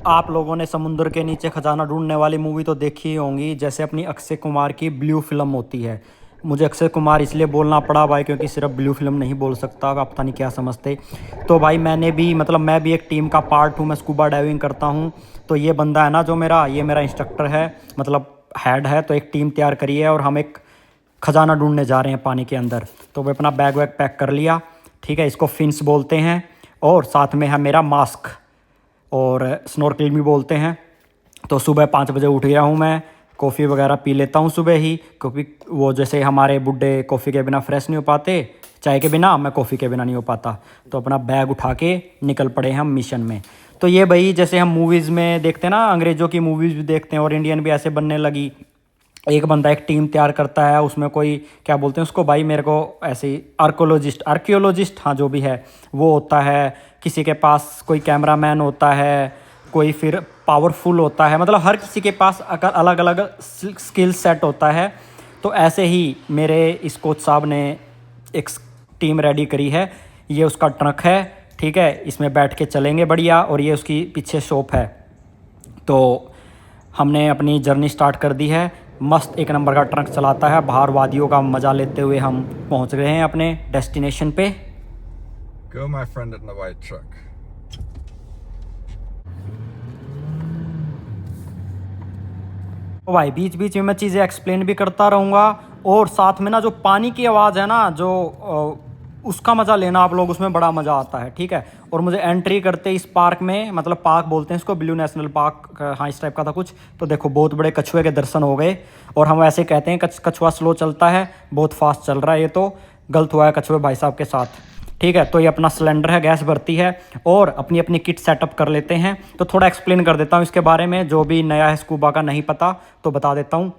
आप लोगों ने समुद्र के नीचे खजाना ढूंढने वाली मूवी तो देखी ही होंगी, जैसे अपनी अक्षय कुमार की ब्लू फिल्म होती है। मुझे अक्षय कुमार इसलिए बोलना पड़ा भाई क्योंकि सिर्फ ब्लू फिल्म नहीं बोल सकता, आप पता नहीं क्या समझते। तो भाई मैंने भी मतलब मैं भी एक टीम का पार्ट हूँ, मैं स्कूबा डाइविंग करता हूँ। तो ये बंदा है ना जो ये मेरा इंस्ट्रक्टर है, मतलब हेड है। तो एक टीम तैयार करी है और हम एक खजाना ढूंढने जा रहे हैं पानी के अंदर। तो मैं अपना बैग वैग पैक कर लिया, ठीक है। इसको फिन्स बोलते हैं और साथ में है मेरा मास्क और स्नॉर्कलिंग भी बोलते हैं। तो सुबह 5 बजे उठ गया हूँ मैं, कॉफ़ी वगैरह पी लेता हूँ सुबह ही, क्योंकि वो जैसे हमारे बुड्ढे कॉफ़ी के बिना फ्रेश नहीं हो पाते, चाय के बिना, मैं कॉफ़ी के बिना नहीं हो पाता। तो अपना बैग उठा के निकल पड़े हम मिशन में। तो ये भाई जैसे हम मूवीज़ में देखते हैं ना, अंग्रेज़ों की मूवीज़ भी देखते हैं और इंडियन भी ऐसे बनने लगी। एक बंदा एक टीम तैयार करता है, उसमें कोई क्या बोलते हैं उसको भाई, मेरे को ऐसे ही आर्कियोलॉजिस्ट हाँ जो भी है वो होता है। किसी के पास कोई कैमरामैन होता है, कोई फिर पावरफुल होता है, मतलब हर किसी के पास अगर अलग अलग स्किल सेट होता है। तो ऐसे ही मेरे इस कोच साहब ने एक टीम रेडी करी है। ये उसका ट्रक है, ठीक है, इसमें बैठ के चलेंगे बढ़िया, और ये उसकी पीछे शॉप है। तो हमने अपनी जर्नी स्टार्ट कर दी है। मस्त एक नंबर का ट्रक चलाता है, बाहर वादियों का मज़ा लेते हुए हम पहुंच गए हैं अपने डेस्टिनेशन पे। Go, my friend in the white truck. तो भाई बीच बीच में मैं चीज़ें एक्सप्लेन भी करता रहूँगा, और साथ में ना जो पानी की आवाज़ है ना, जो उसका मज़ा लेना आप लोग, उसमें बड़ा मज़ा आता है, ठीक है। और मुझे एंट्री करते इस पार्क में, मतलब पार्क बोलते हैं इसको, ब्लू नेशनल पार्क, हाँ इस टाइप का था कुछ। तो देखो बहुत बड़े कछुए के दर्शन हो गए, और हम ऐसे कहते हैं कछुआ स्लो चलता है, बहुत फास्ट चल रहा है। ये तो गलत हुआ है कछुए भाई साहब के साथ, ठीक है। तो ये अपना सिलेंडर है, गैस भरती है, और अपनी अपनी किट सेटअप कर लेते हैं। तो थोड़ा एक्सप्लेन कर देता हूँ इसके बारे में, जो भी नया है स्कूबा का नहीं पता तो बता देता हूँ।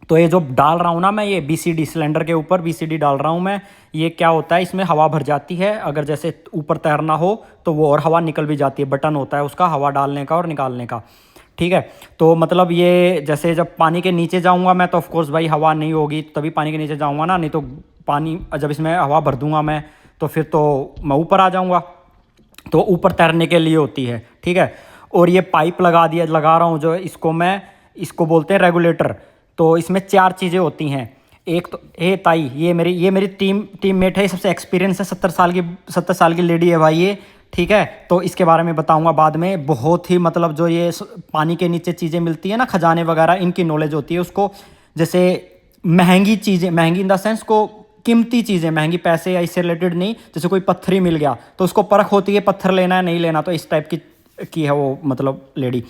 तो ये जो डाल रहा हूँ ना मैं, ये बीसीडी सिलेंडर के ऊपर बीसीडी डाल रहा हूँ मैं। ये क्या होता है, इसमें हवा भर जाती है, अगर जैसे ऊपर तैरना हो तो वो, और हवा निकल भी जाती है, बटन होता है उसका हवा डालने का और निकालने का, ठीक है। तो मतलब ये जैसे जब पानी के नीचे जाऊँगा मैं, तो ऑफकोर्स भाई हवा नहीं होगी, तभी पानी के नीचे जाऊँगा ना, नहीं तो पानी जब इसमें हवा भर दूंगा मैं तो फिर तो मैं ऊपर आ जाऊँगा। तो ऊपर तैरने के लिए होती है, ठीक है। और ये पाइप लगा रहा हूँ जो, इसको बोलते हैं रेगुलेटर। तो इसमें 4 चीज़ें होती हैं। एक तो ताई, ये मेरी टीममेट है, सबसे एक्सपीरियंस है, 70 साल की लेडी है भाई ये, ठीक है। तो इसके बारे में बताऊंगा बाद में। बहुत ही मतलब जो ये पानी के नीचे चीज़ें मिलती है ना, खजाने वगैरह, इनकी नॉलेज होती है उसको। जैसे महंगी चीज़ें, महंगी इन द सेंस को कीमती चीज़ें, महंगी पैसे या इससे रिलेटेड नहीं, जैसे कोई पत्थर ही मिल गया तो उसको परख होती है, पत्थर लेना है नहीं लेना, तो इस टाइप की है वो मतलब लेडी।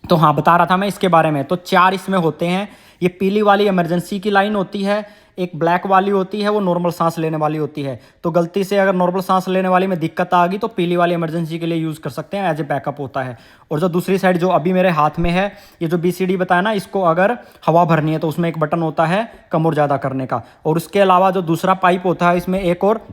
तो हाँ बता रहा था मैं इसके बारे में। तो 4 इसमें होते हैं। ये पीली वाली इमरजेंसी की लाइन होती है, एक ब्लैक वाली होती है वो नॉर्मल सांस लेने वाली होती है। तो गलती से अगर नॉर्मल सांस लेने वाली में दिक्कत आ गई तो पीली वाली इमरजेंसी के लिए यूज़ कर सकते हैं, एज ए बैकअप होता है। और जो दूसरी साइड जो अभी मेरे हाथ में है, ये जो बीसीडी बताया ना, इसको अगर हवा भरनी है तो उसमें एक बटन होता है कम और ज़्यादा करने का। और उसके अलावा जो दूसरा पाइप होता है, इसमें एक और,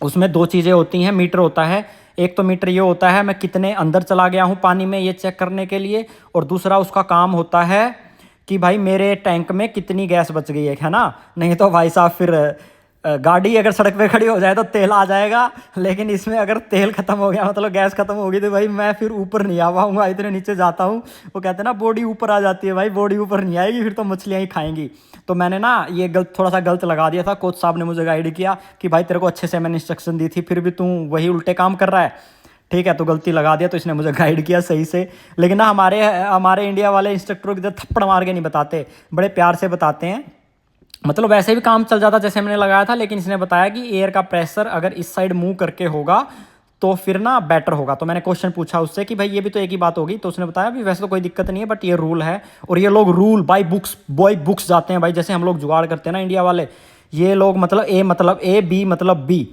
उसमें 2 चीज़ें होती हैं। मीटर होता है, एक तो मीटर ये होता है मैं कितने अंदर चला गया हूँ पानी में, ये चेक करने के लिए। और दूसरा उसका काम होता है कि भाई मेरे टैंक में कितनी गैस बच गई है ना। नहीं तो भाई साहब फिर गाड़ी अगर सड़क पे खड़ी हो जाए तो तेल आ जाएगा, लेकिन इसमें अगर तेल खत्म हो गया, मतलब गैस खत्म हो गई, तो भाई मैं फिर ऊपर नहीं आ पाऊंगा, इतने नीचे जाता हूँ। वो कहते हैं ना बॉडी ऊपर आ जाती है, भाई बॉडी ऊपर नहीं आएगी, फिर तो मछलियाँ ही खाएंगी। तो मैंने ना ये थोड़ा सा गलत लगा दिया था। कोच साहब ने मुझे गाइड किया कि भाई तेरे को अच्छे से मैंने इंस्ट्रक्शन दी थी, फिर भी तू वही उल्टे काम कर रहा है, ठीक है। तो गलती लगा दिया, तो इसने मुझे गाइड किया सही से। लेकिन ना हमारे इंडिया वाले इंस्ट्रक्टरों की तरह थप्पड़ मार के नहीं बताते, बड़े प्यार से बताते हैं। मतलब वैसे भी काम चल जाता जैसे मैंने लगाया था, लेकिन इसने बताया कि एयर का प्रेशर अगर इस साइड मूव करके होगा तो फिर ना बेटर होगा। तो मैंने क्वेश्चन पूछा उससे कि भाई ये भी तो एक ही बात होगी, तो उसने बताया भी वैसे तो कोई दिक्कत नहीं है, बट ये रूल है। और ये लोग रूल बाय बुक्स जाते हैं भाई, जैसे हम लोग जुगाड़ करते हैं ना इंडिया वाले, ये लोग मतलब ए बी मतलब बी,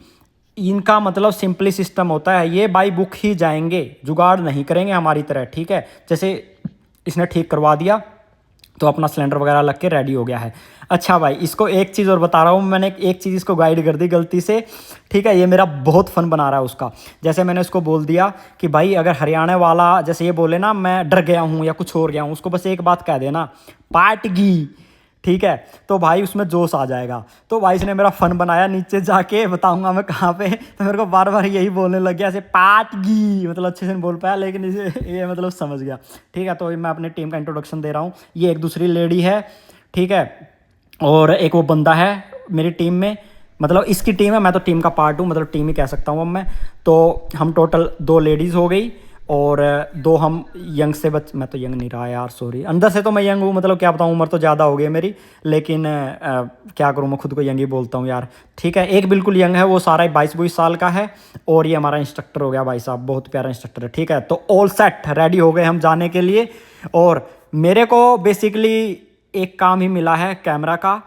इनका मतलब सिंपली सिस्टम होता है, ये बाई बुक ही जाएंगे, जुगाड़ नहीं करेंगे हमारी तरह, ठीक है। जैसे इसने ठीक करवा दिया तो अपना सिलेंडर वगैरह लग के रेडी हो गया है। अच्छा भाई इसको एक चीज़ और बता रहा हूँ, मैंने एक चीज़ इसको गाइड कर दी गलती से, ठीक है। ये मेरा बहुत फन बना रहा है उसका। जैसे मैंने उसको बोल दिया कि भाई अगर हरियाणा वाला जैसे ये बोले ना मैं डर गया हूँ या कुछ और गया हूँ, उसको बस एक बात कह देना, पाटगी, ठीक है। तो भाई उसमें जोश आ जाएगा। तो भाई इसने मेरा फ़न बनाया, नीचे जाके बताऊंगा मैं कहाँ पे, तो मेरे को बार बार यही बोलने लग गया, ऐसे पाटगी, मतलब अच्छे से नहीं बोल पाया लेकिन इसे ये मतलब समझ गया। ठीक है, तो मैं अपनी टीम का इंट्रोडक्शन दे रहा हूँ। ये एक दूसरी लेडी है, ठीक है, और एक वो बंदा है मेरी टीम में, मतलब इसकी टीम है, मैं तो टीम का पार्ट हूँ, मतलब टीम ही कह सकता हूँ अब मैं। तो हम टोटल 2 लेडीज़ हो गई और 2 हम यंग से मैं तो यंग नहीं रहा यार, सॉरी, अंदर से तो मैं यंग हूँ, मतलब क्या बताऊँ, उम्र तो ज़्यादा हो गई है मेरी, लेकिन क्या करूँ, मैं खुद को यंग ही बोलता हूँ यार। ठीक है, एक बिल्कुल यंग है, वो सारा 22-22 साल का है, और ये हमारा इंस्ट्रक्टर हो गया भाई साहब, बहुत प्यारा इंस्ट्रक्टर है। ठीक है, तो ऑल सेट रेडी हो गए हम जाने के लिए। और मेरे को बेसिकली एक काम ही मिला है कैमरा का।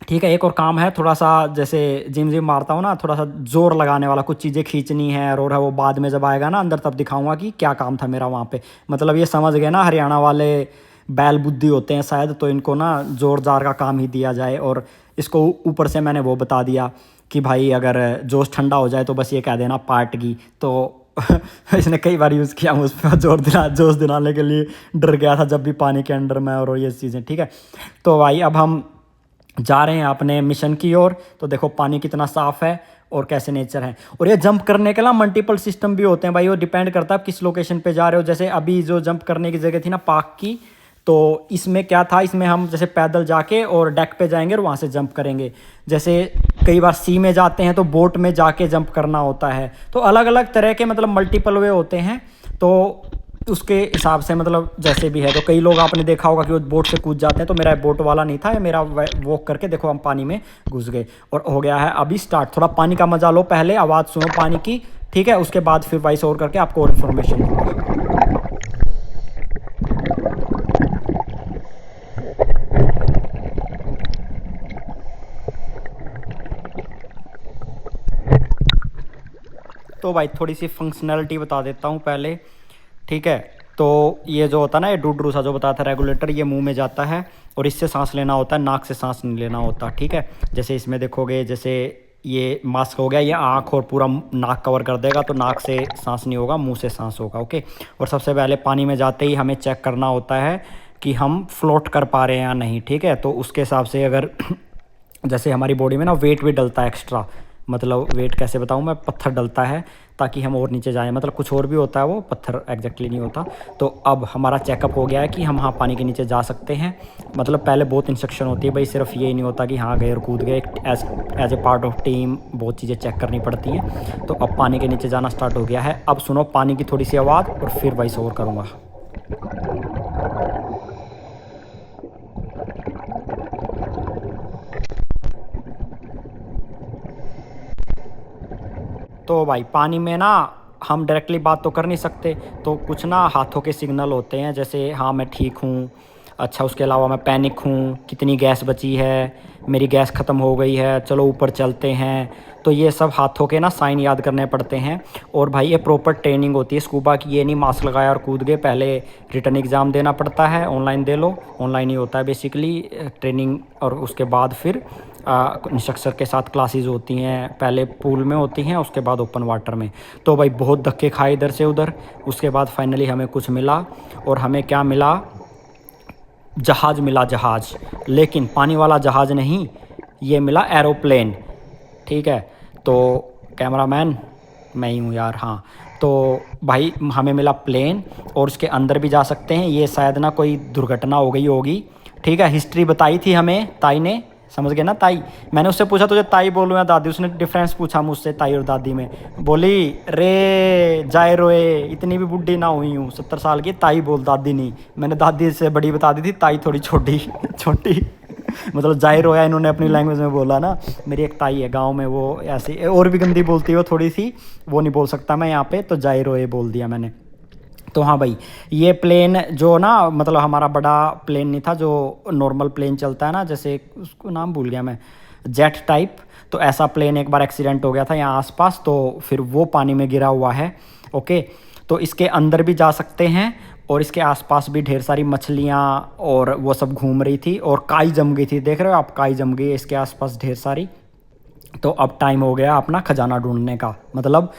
ठीक है, एक और काम है थोड़ा सा, जैसे जिम मारता हूँ ना, थोड़ा सा जोर लगाने वाला, कुछ चीज़ें खींचनी है, और है वो बाद में जब आएगा ना अंदर तब दिखाऊंगा कि क्या काम था मेरा वहाँ पे। मतलब ये समझ गए ना, हरियाणा वाले बैल बुद्धि होते हैं शायद, तो इनको ना जोर जार का काम ही दिया जाए। और इसको ऊपर से मैंने वो बता दिया कि भाई अगर जोश ठंडा हो जाए तो बस ये कह देना पार्टगी। तो इसने कई बार यूज़ किया मुझ पर जोश दिलाने के लिए, डर गया था जब भी पानी के अंदर में, और ये चीज़ें। ठीक है, तो भाई अब हम जा रहे हैं अपने मिशन की ओर। तो देखो पानी कितना साफ़ है और कैसे नेचर है। और ये जंप करने के ना मल्टीपल सिस्टम भी होते हैं भाई, वो डिपेंड करता है आप किस लोकेशन पे जा रहे हो। जैसे अभी जो जंप करने की जगह थी ना पार्क की, तो इसमें क्या था, इसमें हम जैसे पैदल जाके और डेक पे जाएंगे और वहाँ से जंप करेंगे। जैसे कई बार सी में जाते हैं तो बोट में जाके जंप करना होता है। तो अलग अलग तरह के मतलब मल्टीपल वे होते हैं, तो उसके हिसाब से मतलब जैसे भी है। तो कई लोग आपने देखा होगा कि वो बोट से कूद जाते हैं, तो मेरा बोट वाला नहीं था, ये मेरा वॉक करके देखो हम पानी में घुस गए और हो गया है अभी स्टार्ट। थोड़ा पानी का मजा लो, पहले आवाज़ सुनो पानी की, ठीक है, उसके बाद फिर वॉइस ओवर करके आपको और इन्फॉर्मेशन दूंगा। तो भाई थोड़ी सी फंक्शनैलिटी बता देता हूँ पहले, ठीक है। तो ये जो होता है ना, ये डूडरू सा जो बताया था रेगुलेटर, ये मुंह में जाता है और इससे सांस लेना होता है, नाक से सांस नहीं लेना होता। ठीक है, जैसे इसमें देखोगे, जैसे ये मास्क हो गया, ये आँख और पूरा नाक कवर कर देगा, तो नाक से सांस नहीं होगा, मुंह से सांस होगा। ओके, और सबसे पहले पानी में जाते ही हमें चेक करना होता है कि हम फ्लोट कर पा रहे हैं या नहीं। ठीक है, तो उसके हिसाब से अगर जैसे हमारी बॉडी में ना वेट भी डलता है एक्स्ट्रा, मतलब वेट कैसे बताऊँ मैं, पत्थर डलता है ताकि हम और नीचे जाएं, मतलब कुछ और भी होता है, वो पत्थर एग्जैक्टली नहीं होता। तो अब हमारा चेकअप हो गया है कि हम हाँ पानी के नीचे जा सकते हैं। मतलब पहले बहुत इंस्ट्रक्शन होती है भाई, सिर्फ ये नहीं होता कि हाँ गए और कूद गए, as a part of team बहुत चीज़ें चेक करनी पड़ती हैं। तो अब पानी के नीचे जाना स्टार्ट हो गया है। अब सुनो पानी की थोड़ी सी आवाज़ और फिर वॉइस ओवर करूँगा। तो भाई पानी में ना हम डायरेक्टली बात तो कर नहीं सकते, तो कुछ ना हाथों के सिग्नल होते हैं, जैसे हाँ मैं ठीक हूँ, अच्छा उसके अलावा मैं पैनिक हूँ, कितनी गैस बची है, मेरी गैस ख़त्म हो गई है, चलो ऊपर चलते हैं। तो ये सब हाथों के ना साइन याद करने पड़ते हैं। और भाई ये प्रॉपर ट्रेनिंग होती है स्कूबा की, ये नहीं मास्क लगाया और कूद गए। पहले रिटर्न एग्ज़ाम देना पड़ता है, ऑनलाइन दे लो, ऑनलाइन ही होता है बेसिकली ट्रेनिंग। और उसके बाद फिर इंस्ट्रक्टर के साथ क्लासेस होती हैं, पहले पूल में होती हैं, उसके बाद ओपन वाटर में। तो भाई बहुत धक्के खाए इधर से उधर, उसके बाद फाइनली हमें कुछ मिला। और हमें क्या मिला, जहाज़ मिला, जहाज़, लेकिन पानी वाला जहाज़ नहीं, ये मिला एरोप्लेन। ठीक है, तो कैमरामैन मैं ही हूँ यार, हाँ। तो भाई हमें मिला प्लेन और उसके अंदर भी जा सकते हैं। ये शायद ना कोई दुर्घटना हो गई होगी। ठीक है, हिस्ट्री बताई थी हमें ताई ने, समझ गए ना ताई। मैंने उससे पूछा तुझे ताई बोलूँ या दादी, उसने डिफरेंस पूछा मुझसे ताई और दादी में, बोली रे जाए रोए, इतनी भी बुढ़ी ना हुई हूँ, 70 साल की, ताई बोल, दादी नहीं। मैंने दादी से बड़ी बता दी थी, ताई थोड़ी छोटी छोटी मतलब जाए रोया इन्होंने अपनी लैंग्वेज में बोला ना। मेरी एक ताई है गांव में, वो ऐसी और भी गंदी बोलती है वो थोड़ी सी, वो नहीं बोल सकता मैं यहाँ पे, तो जाए रोए बोल दिया मैंने। तो हाँ भाई, ये प्लेन जो ना, मतलब हमारा बड़ा प्लेन नहीं था, जो नॉर्मल प्लेन चलता है ना, जैसे उसको नाम भूल गया मैं, जेट टाइप। तो ऐसा प्लेन एक बार एक्सीडेंट हो गया था यहाँ आसपास, तो फिर वो पानी में गिरा हुआ है। ओके, तो इसके अंदर भी जा सकते हैं और इसके आसपास भी ढेर सारी मछलियाँ और वो सब घूम रही थी, और काई जम गई थी, देख रहे हो आप, काई जम गई है इसके आसपास ढेर सारी। तो अब टाइम हो गया अपना खजाना ढूंढने का, मतलब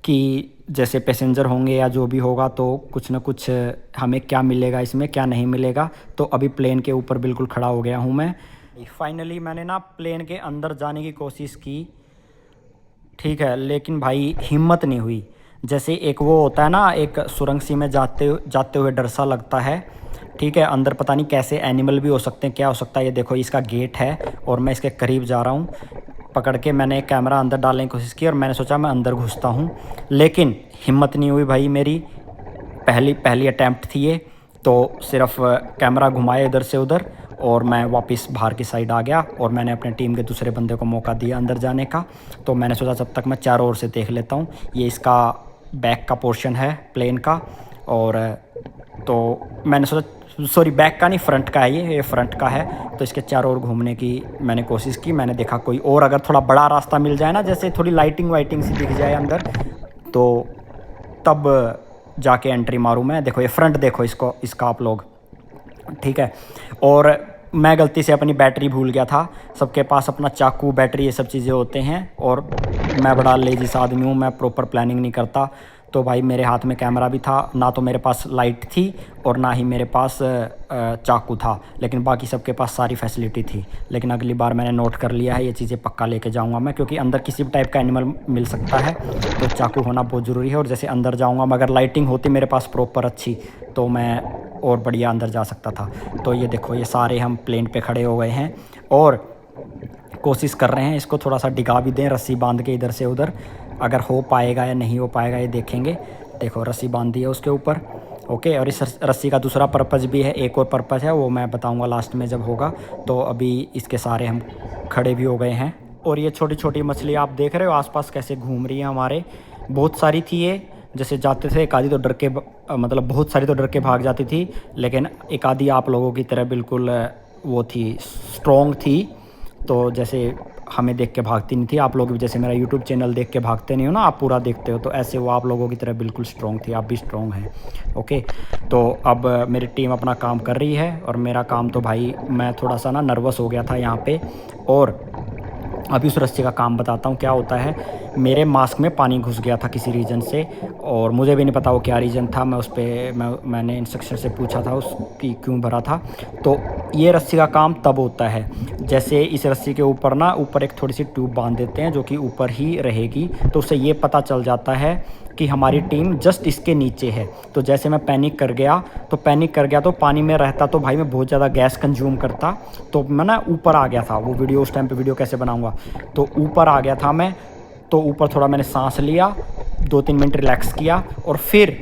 कि जैसे पैसेंजर होंगे या जो भी होगा तो कुछ ना कुछ हमें क्या मिलेगा इसमें, क्या नहीं मिलेगा। तो अभी प्लेन के ऊपर बिल्कुल खड़ा हो गया हूँ मैं। फाइनली मैंने ना प्लेन के अंदर जाने की कोशिश की, ठीक है, लेकिन भाई हिम्मत नहीं हुई। जैसे एक वो होता है ना, एक सुरंग सी में जाते हुए डर सा लगता है, ठीक है। अंदर पता नहीं कैसे एनिमल भी हो सकते हैं, क्या हो सकता है। ये देखो इसका गेट है और मैं इसके करीब जा रहा हूँ। पकड़ के मैंने कैमरा अंदर डालने की कोशिश की और मैंने सोचा मैं अंदर घुसता हूँ, लेकिन हिम्मत नहीं हुई भाई मेरी। पहली अटैम्प्ट थी ये, तो सिर्फ कैमरा घुमाया इधर से उधर और मैं वापस बाहर की साइड आ गया और मैंने अपने टीम के दूसरे बंदे को मौका दिया अंदर जाने का। तो मैंने सोचा जब तक मैं चारों ओर से देख लेता हूँ। ये इसका बैक का पोर्शन है प्लेन का, और तो मैंने सोचा, सॉरी बैक का नहीं, फ्रंट का है ये फ्रंट का है। तो इसके चारों ओर घूमने की मैंने कोशिश की। मैंने देखा कोई और अगर थोड़ा बड़ा रास्ता मिल जाए ना, जैसे थोड़ी लाइटिंग वाइटिंग सी दिख जाए अंदर, तो तब जाके एंट्री मारूँ मैं। देखो ये फ्रंट देखो इसका आप लोग, ठीक है। और मैं गलती से अपनी बैटरी भूल गया था। सबके पास अपना चाकू, बैटरी, ये सब चीज़ें होते हैं और मैं बड़ा लेजीस आदमी हूँ, मैं प्रॉपर प्लानिंग नहीं करता। तो भाई मेरे हाथ में कैमरा भी था, ना तो मेरे पास लाइट थी और ना ही मेरे पास चाकू था, लेकिन बाकी सबके पास सारी फैसिलिटी थी। लेकिन अगली बार मैंने नोट कर लिया है, ये चीज़ें पक्का लेके जाऊंगा मैं, क्योंकि अंदर किसी भी टाइप का एनिमल मिल सकता है, तो चाकू होना बहुत ज़रूरी है। और जैसे अंदर जाऊँगा, मगर लाइटिंग होती मेरे पास प्रॉपर अच्छी, तो मैं और बढ़िया अंदर जा सकता था। तो ये देखो ये सारे हम प्लेन पे खड़े हो गए हैं और कोशिश कर रहे हैं इसको थोड़ा सा डिगा भी दें, रस्सी बांध के इधर से उधर। अगर हो पाएगा या नहीं हो पाएगा ये देखेंगे। देखो रस्सी बांध दी है उसके ऊपर, ओके। और इस रस्सी का दूसरा पर्पज़ भी है, एक और पर्पज़ है, वो मैं बताऊंगा लास्ट में जब होगा। तो अभी इसके सारे हम खड़े भी हो गए हैं। और ये छोटी छोटी मछली आप देख रहे हो आसपास कैसे घूम रही है हमारे, बहुत सारी थी ये। जैसे जाते थे एक आधी तो डर के, मतलब बहुत सारी तो डर के भाग जाती थी, लेकिन एक आधी आप लोगों की तरह बिल्कुल वो थी, स्ट्रॉन्ग थी। तो जैसे हमें देख के भागती नहीं थी, आप लोग भी जैसे मेरा यूट्यूब चैनल देख के भागते नहीं हो ना, आप पूरा देखते हो, तो ऐसे वो आप लोगों की तरह बिल्कुल स्ट्रॉन्ग थी। आप भी स्ट्रॉन्ग हैं, ओके। तो अब मेरी टीम अपना काम कर रही है और मेरा काम तो भाई, मैं थोड़ा सा ना नर्वस हो गया था यहाँ पे। और अभी उस रस्सी का काम बताता हूँ क्या होता है। मेरे मास्क में पानी घुस गया था किसी रीज़न से, और मुझे भी नहीं पता वो क्या रीज़न था। मैं उस पर मैंने इंस्ट्रक्शन से पूछा था उसकी क्यों भरा था। तो ये रस्सी का काम तब होता है, जैसे इस रस्सी के ऊपर ना, ऊपर एक थोड़ी सी ट्यूब बांध देते हैं जो कि ऊपर ही रहेगी, तो उससे ये पता चल जाता है कि हमारी टीम जस्ट इसके नीचे है। तो जैसे मैं पैनिक कर गया तो पानी में रहता तो भाई मैं बहुत ज़्यादा गैस कंज्यूम करता, तो मैं ना ऊपर आ गया था। वो वीडियो उस टाइम पे वीडियो कैसे बनाऊंगा, तो ऊपर आ गया था मैं। तो ऊपर थोड़ा मैंने सांस लिया, 2-3 मिनट रिलैक्स किया, और फिर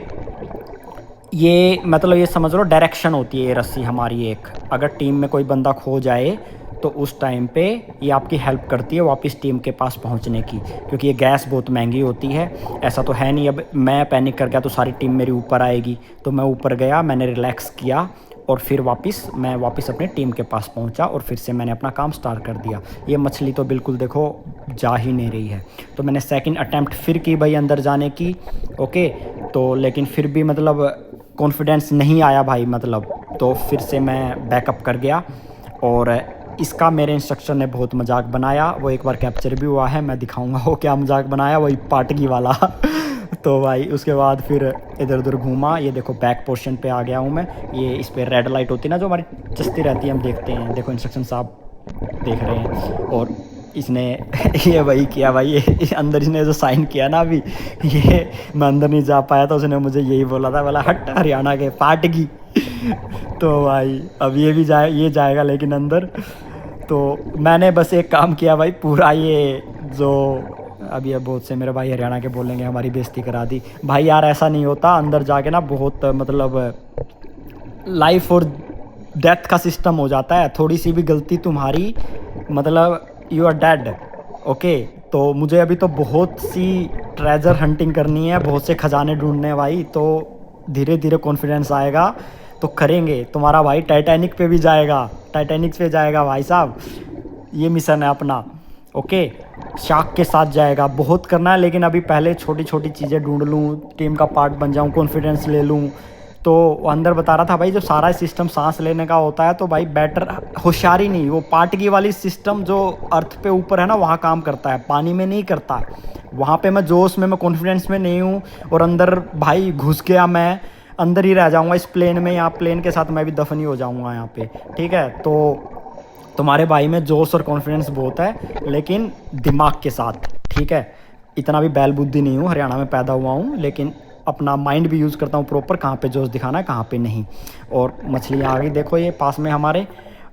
ये मतलब ये समझ लो डायरेक्शन होती है ये रस्सी हमारी एक। अगर टीम में कोई बंदा खो जाए तो उस टाइम पे ये आपकी हेल्प करती है वापस टीम के पास पहुंचने की, क्योंकि ये गैस बहुत महंगी होती है। ऐसा तो है नहीं अब मैं पैनिक कर गया तो सारी टीम मेरी ऊपर आएगी। तो मैं ऊपर गया, मैंने रिलैक्स किया और फिर मैं वापस अपने टीम के पास पहुंचा और फिर से मैंने अपना काम स्टार्ट कर दिया। ये मछली तो बिल्कुल देखो जा ही नहीं रही है। तो मैंने सेकंड अटैम्प्ट फिर की भाई अंदर जाने की, ओके। तो लेकिन फिर भी मतलब कॉन्फिडेंस नहीं आया भाई, मतलब तो फिर से मैं बैकअप कर गया। और इसका मेरे इंस्ट्रक्टर ने बहुत मजाक बनाया, वो एक बार कैप्चर भी हुआ है, मैं दिखाऊंगा वो क्या मजाक बनाया, वही पाटगी वाला। तो भाई उसके बाद फिर इधर उधर घूमा। ये देखो बैक पोर्शन पे आ गया हूँ मैं। ये इस पर रेड लाइट होती है ना जो हमारी चस्ती रहती है, हम देखते हैं। देखो इंस्ट्रक्शन साहब देख रहे हैं, और इसने ये वही किया भाई। ये अंदर इसने जो साइन किया ना अभी, ये मैं अंदर नहीं जा पाया था, उसने मुझे यही बोला था, बोला हट हरियाणा के पाटगी। तो भाई अब ये जाएगा लेकिन अंदर। तो मैंने बस एक काम किया भाई, पूरा ये जो अब ये बहुत से मेरे भाई हरियाणा के बोलेंगे हमारी बेइज्जती करा दी। भाई यार ऐसा नहीं होता, अंदर जाके ना बहुत मतलब लाइफ और डेथ का सिस्टम हो जाता है। थोड़ी सी भी गलती तुम्हारी, मतलब यू आर डेड, ओके। तो मुझे अभी तो बहुत सी ट्रेजर हंटिंग करनी है, बहुत से खजाने ढूंढने भाई। तो धीरे धीरे कॉन्फिडेंस आएगा तो करेंगे। तुम्हारा भाई टाइटैनिक पे भी जाएगा, टाइटैनिक पे जाएगा भाई साहब, ये मिशन है अपना, ओके। शार्क के साथ जाएगा, बहुत करना है, लेकिन अभी पहले छोटी छोटी चीज़ें ढूंढ लूँ, टीम का पार्ट बन जाऊँ, कॉन्फिडेंस ले लूँ। तो अंदर बता रहा था भाई, जो सारा सिस्टम सांस लेने का होता है, तो भाई बेटर होशियारी नहीं, वो पाटगी वाली सिस्टम जो अर्थ पे ऊपर है ना, वहाँ काम करता है, पानी में नहीं करता। वहाँ पे मैं जोश में, मैं कॉन्फिडेंस में नहीं हूँ और अंदर भाई घुस गया, मैं अंदर ही रह जाऊँगा इस प्लेन में, यहाँ प्लेन के साथ मैं भी दफन ही हो जाऊँगा यहाँ पे, ठीक है। तो तुम्हारे भाई में जोश और कॉन्फिडेंस बहुत है, लेकिन दिमाग के साथ, ठीक है। इतना भी बैल बुद्धि नहीं हूँ, हरियाणा में पैदा हुआ हूँ, लेकिन अपना माइंड भी यूज़ करता हूँ प्रॉपर, कहाँ पे जोश दिखाना है कहाँ पे नहीं। और मछलियाँ आ गई देखो ये पास में हमारे,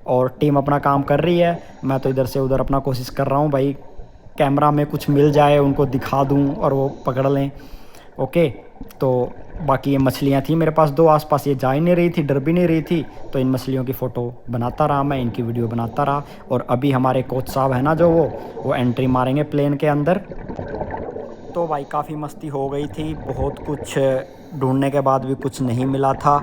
और टीम अपना काम कर रही है। मैं तो इधर से उधर अपना कोशिश कर रहा हूँ भाई, कैमरा में कुछ मिल जाए उनको दिखा दूँ और वो पकड़ लें। ओके, तो बाकी ये मछलियाँ थी मेरे पास 2 आसपास, ये जा ही नहीं रही थी, डर भी नहीं रही थी, तो इन मछलियों की फ़ोटो बनाता रहा मैं, इनकी वीडियो बनाता रहा। और अभी हमारे कोच साहब है ना जो वो एंट्री मारेंगे प्लेन के अंदर। तो भाई काफ़ी मस्ती हो गई थी, बहुत कुछ ढूंढने के बाद भी कुछ नहीं मिला था।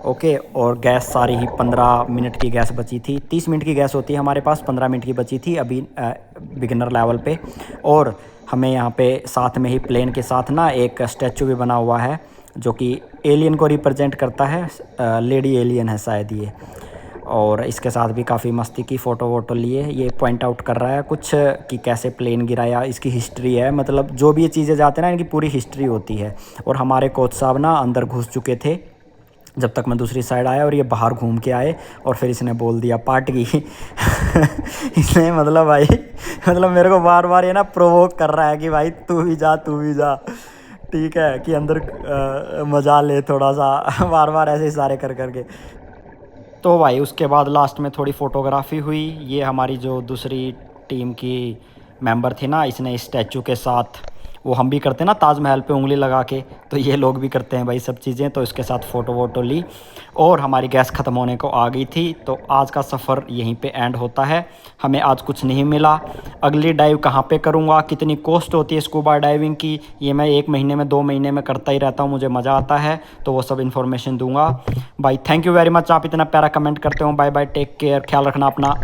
ओके, और गैस सारी ही 15 मिनट की गैस बची थी, 30 मिनट की गैस होती है हमारे पास, 15 मिनट की बची थी अभी बिगिनर लेवल पे। और हमें यहाँ पे साथ में ही प्लेन के साथ ना एक स्टैचू भी बना हुआ है जो कि एलियन को रिप्रेजेंट करता है, लेडी एलियन है शायद ये। और इसके साथ भी काफ़ी मस्ती की, फ़ोटो वोटो लिए। ये पॉइंट आउट कर रहा है कुछ कि कैसे प्लेन गिराया, इसकी हिस्ट्री है, मतलब जो भी ये चीज़ें जाते हैं ना इनकी पूरी हिस्ट्री होती है। और हमारे कोच साहब ना अंदर घुस चुके थे जब तक मैं दूसरी साइड आया, और ये बाहर घूम के आए और फिर इसने बोल दिया पार्टी इसने मतलब भाई मतलब मेरे को बार बार ये ना प्रोवोक कर रहा है कि भाई तू भी जा, ठीक है, कि अंदर मजा ले थोड़ा सा बार बार ऐसे इशारे कर करके। तो भाई उसके बाद लास्ट में थोड़ी फ़ोटोग्राफी हुई। ये हमारी जो दूसरी टीम की मेंबर थी ना, इसने इस स्टैचू के साथ, वो हम भी करते हैं ना ताजमहल पे उंगली लगा के, तो ये लोग भी करते हैं भाई सब चीज़ें। तो इसके साथ फ़ोटो वोटो ली और हमारी गैस ख़त्म होने को आ गई थी। तो आज का सफ़र यहीं पे एंड होता है। हमें आज कुछ नहीं मिला। अगली डाइव कहाँ पे करूँगा, कितनी कॉस्ट होती है स्कूबा डाइविंग की, ये मैं 1 महीने में 2 महीने में करता ही रहता हूँ, मुझे मज़ा आता है, तो वो सब इन्फॉर्मेशन दूंगा। भाई थैंक यू वेरी मच, आप इतना प्यारा कमेंट करते हो। बाय बाय, टेक केयर, ख्याल रखना अपना।